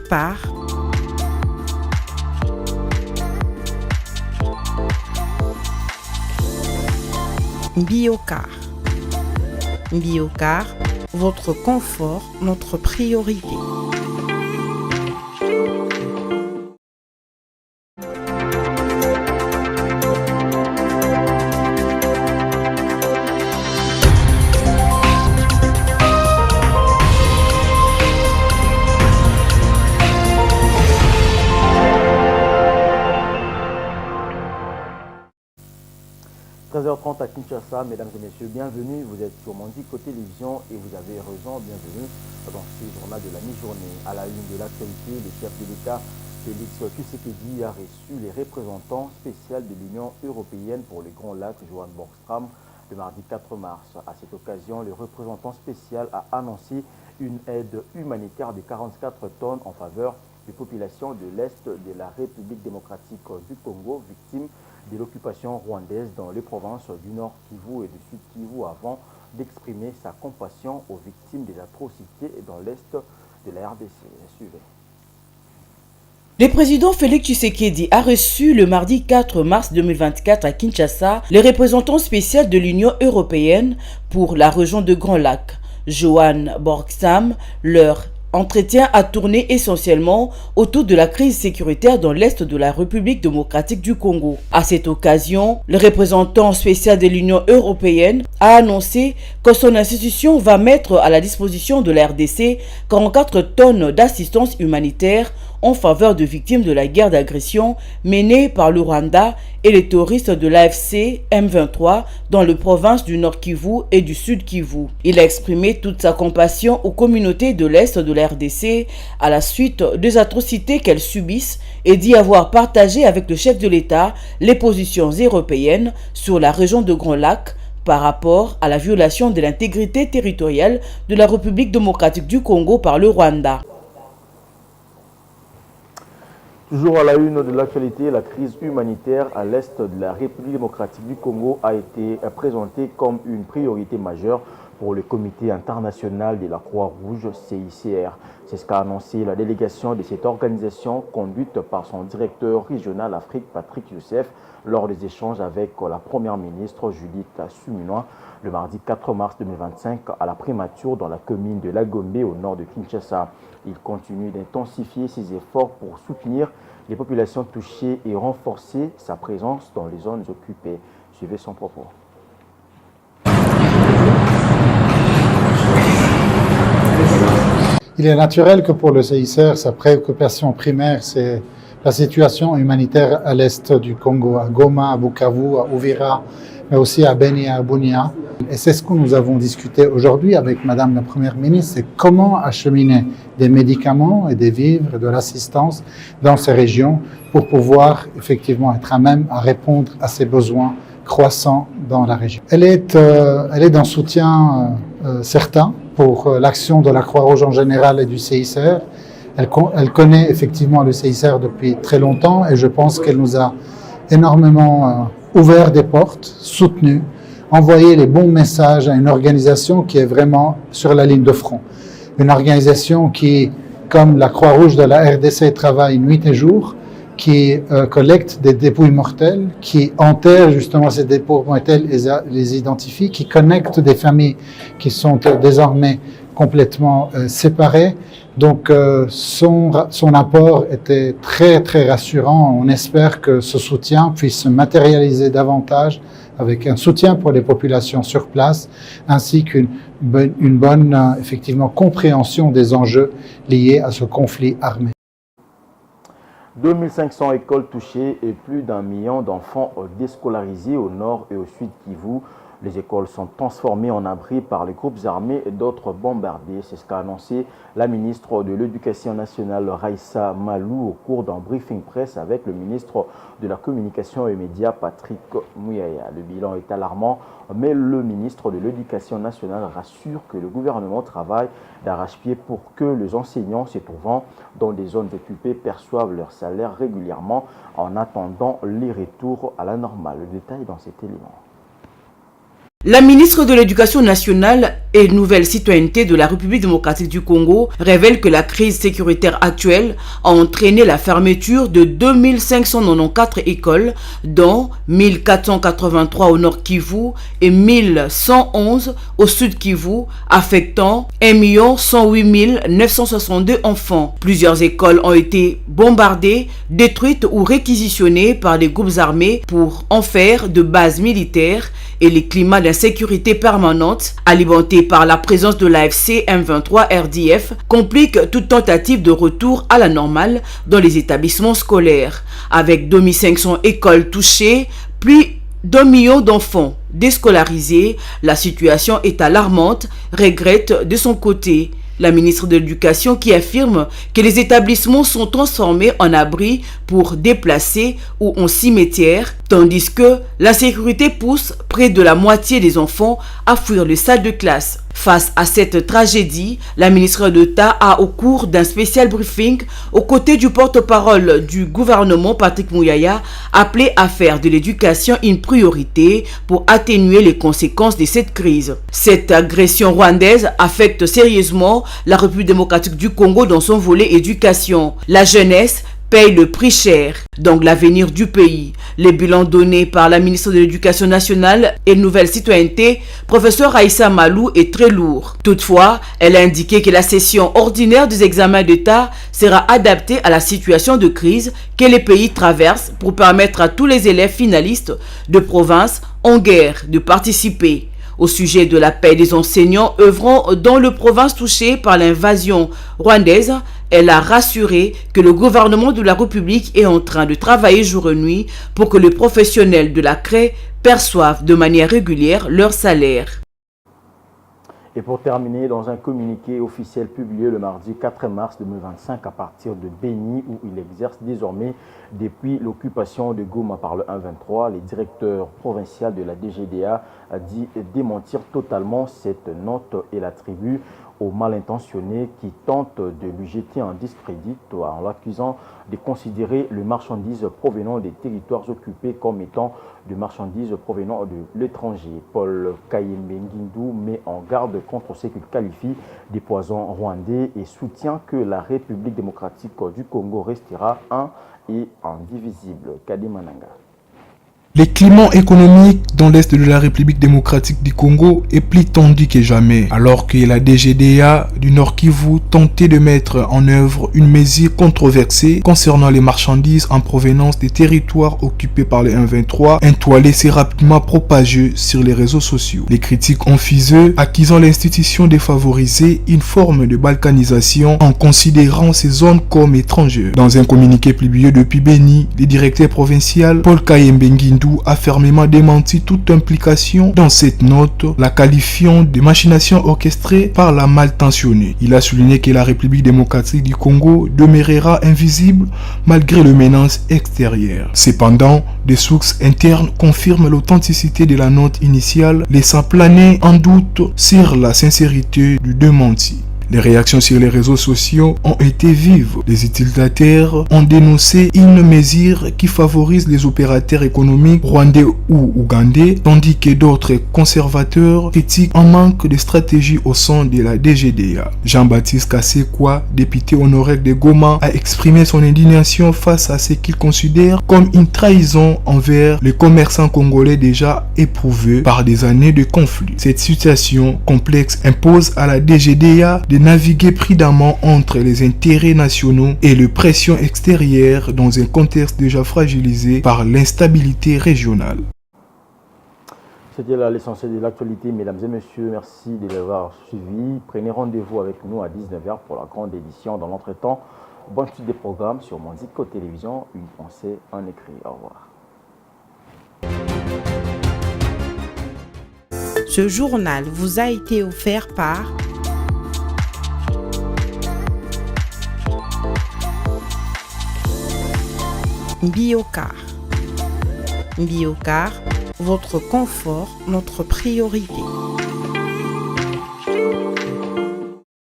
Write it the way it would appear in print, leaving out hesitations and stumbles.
par Biocar. Biocar, votre confort, notre priorité. – 13h30 à Kinshasa, mesdames et messieurs, bienvenue, vous êtes sur Mandico Télévision et vous avez raison, bienvenue dans ce journal de la mi-journée. À la une de l'actualité, le chef de l'État, Félix Tshisekedi, a reçu les représentants spéciaux de l'Union européenne pour les Grands Lacs, Johan Borgström, le mardi 4 mars. À cette occasion, le représentant spécial a annoncé une aide humanitaire de 44 tonnes en faveur des populations de l'Est de la République démocratique du Congo, victimes de l'occupation rwandaise dans les provinces du Nord Kivu et du Sud Kivu, avant d'exprimer sa compassion aux victimes des atrocités dans l'Est de la RDC. Suivez. Le président Félix Tshisekedi a reçu le mardi 4 mars 2024 à Kinshasa les représentants spéciaux de l'Union européenne pour la région de Grands Lacs, Johan Borgström. Leur entretien a tourné essentiellement autour de la crise sécuritaire dans l'Est de la République démocratique du Congo. À cette occasion, le représentant spécial de l'Union européenne a annoncé que son institution va mettre à la disposition de la RDC 44 tonnes d'assistance humanitaire en faveur de victimes de la guerre d'agression menée par le Rwanda et les terroristes de l'AFC M23 dans les provinces du Nord Kivu et du Sud Kivu. Il a exprimé toute sa compassion aux communautés de l'Est de la RDC à la suite des atrocités qu'elles subissent et dit avoir partagé avec le chef de l'État les positions européennes sur la région de Grands Lacs par rapport à la violation de l'intégrité territoriale de la République démocratique du Congo par le Rwanda. Toujours à la une de l'actualité, la crise humanitaire à l'est de la République démocratique du Congo a été présentée comme une priorité majeure pour le comité international de la Croix-Rouge CICR. C'est ce qu'a annoncé la délégation de cette organisation conduite par son directeur régional Afrique, Patrick Youssef, lors des échanges avec la première ministre Judith Suminwa le mardi 4 mars 2025 à la prémature dans la commune de Lagombe au nord de Kinshasa. Il continue d'intensifier ses efforts pour soutenir les populations touchées et renforcer sa présence dans les zones occupées. Suivez son propos. Il est naturel que pour le CICR, sa préoccupation primaire, c'est la situation humanitaire à l'est du Congo, à Goma, à Bukavu, à Uvira, mais aussi à Beni et à Bunia. Et c'est ce que nous avons discuté aujourd'hui avec Madame la Première ministre, c'est comment acheminer des médicaments et des vivres et de l'assistance dans ces régions pour pouvoir effectivement être à même à répondre à ces besoins croissants dans la région. Elle est d'un soutien certain pour l'action de la Croix-Rouge en général et du CICR. Elle connaît effectivement le CICR depuis très longtemps et je pense qu'elle nous a énormément ouvert des portes, soutenu, envoyer les bons messages à une organisation qui est vraiment sur la ligne de front. Une organisation qui, comme la Croix-Rouge de la RDC, travaille nuit et jour, qui collecte des dépouilles mortelles, qui enterre justement ces dépouilles mortelles et les identifie, qui connecte des familles qui sont désormais complètement séparées. Donc son apport était très très rassurant. On espère que ce soutien puisse se matérialiser davantage avec un soutien pour les populations sur place, ainsi qu'une bonne effectivement compréhension des enjeux liés à ce conflit armé. 2500 écoles touchées et plus d'1 million d'enfants déscolarisés au nord et au sud Kivu. Les écoles sont transformées en abris par les groupes armés et d'autres bombardés. C'est ce qu'a annoncé la ministre de l'Éducation nationale, Raissa Malou, au cours d'un briefing presse avec le ministre de la Communication et Médias, Patrick Muyaya. Le bilan est alarmant, mais le ministre de l'Éducation nationale rassure que le gouvernement travaille d'arrache-pied pour que les enseignants se trouvant dans des zones occupées perçoivent leur salaire régulièrement en attendant les retours à la normale. Le détail dans cet élément. La ministre de l'Éducation nationale et Nouvelle Citoyenneté de la République démocratique du Congo révèle que la crise sécuritaire actuelle a entraîné la fermeture de 2594 écoles, dont 1483 au Nord Kivu et 1111 au Sud Kivu, affectant 1 108 962 enfants. Plusieurs écoles ont été bombardées, détruites ou réquisitionnées par des groupes armés pour en faire de bases militaires, et les climats d'insécurité permanente, alimentés par la présence de l'AFC M23 RDF, compliquent toute tentative de retour à la normale dans les établissements scolaires. Avec 2500 écoles touchées, plus d'1 million d'enfants déscolarisés, la situation est alarmante, regrette de son côté la ministre de l'Éducation, qui affirme que les établissements sont transformés en abris pour déplacer ou en cimetière, tandis que l'insécurité pousse près de la moitié des enfants à fuir les salles de classe. Face à cette tragédie, la ministre d'État a, au cours d'un spécial briefing, aux côtés du porte-parole du gouvernement Patrick Mouyaya, appelé à faire de l'éducation une priorité pour atténuer les conséquences de cette crise. Cette agression rwandaise affecte sérieusement la République démocratique du Congo dans son volet éducation. La jeunesse paye le prix cher, donc l'avenir du pays. Les bilans donnés par la ministre de l'Éducation nationale et Nouvelle Citoyenneté, professeur Aïssa Malou, est très lourd. Toutefois, elle a indiqué que la session ordinaire des examens d'État sera adaptée à la situation de crise que les pays traversent pour permettre à tous les élèves finalistes de province en guerre de participer. Au sujet de la paix des enseignants œuvrant dans les provinces touchées par l'invasion rwandaise, elle a rassuré que le gouvernement de la République est en train de travailler jour et nuit pour que les professionnels de la CRE perçoivent de manière régulière leur salaire. Et pour terminer, dans un communiqué officiel publié le mardi 4 mars 2025 à partir de Béni, où il exerce désormais depuis l'occupation de Goma par le 1-23, le directeur provincial de la DGDA a dit démentir totalement cette note et l'attribue aux mal intentionnés qui tentent de lui jeter en discrédit en l'accusant de considérer les marchandises provenant des territoires occupés comme étant des marchandises provenant de l'étranger. Paul Kayembe Ngindou met en garde contre ce qu'il qualifie des poisons rwandais et soutient que la République démocratique du Congo restera un et indivisible. Kadi Mananga. Le climat économique dans l'est de la République démocratique du Congo est plus tendu que jamais, alors que la DGDA du Nord Kivu tentait de mettre en œuvre une mesure controversée concernant les marchandises en provenance des territoires occupés par le 1-23. Un tollé s'est rapidement propagé sur les réseaux sociaux. Les critiques ont fusé, accusant l'institution de favoriser une forme de balkanisation en considérant ces zones comme étrangères. Dans un communiqué publié depuis Béni, le directeur provincial Paul Kayembe Ngindou a fermement démenti toute implication dans cette note, la qualifiant de machination orchestrée par la malintentionnée. Il a souligné que la République démocratique du Congo demeurera invisible malgré les menaces extérieures. Cependant, des sources internes confirment l'authenticité de la note initiale, laissant planer un doute sur la sincérité du démenti. Les réactions sur les réseaux sociaux ont été vives. Les utilisateurs ont dénoncé une mesure qui favorise les opérateurs économiques rwandais ou ougandais, tandis que d'autres conservateurs critiquent un manque de stratégie au sein de la DGDA. Jean-Baptiste Kassekwa, député honoraire de Goma, a exprimé son indignation face à ce qu'il considère comme une trahison envers les commerçants congolais déjà éprouvés par des années de conflit. Cette situation complexe impose à la DGDA de naviguer prudemment entre les intérêts nationaux et les pressions extérieures dans un contexte déjà fragilisé par l'instabilité régionale. C'était là l'essentiel de l'actualité, mesdames et messieurs. Merci de l'avoir suivi. Prenez rendez-vous avec nous à 19h pour la grande édition. Dans l'entretemps, bonne suite des programmes sur Mondico Télévision. Une pensée en écrit. Au revoir. Ce journal vous a été offert par Biocar. Biocar, votre confort, notre priorité.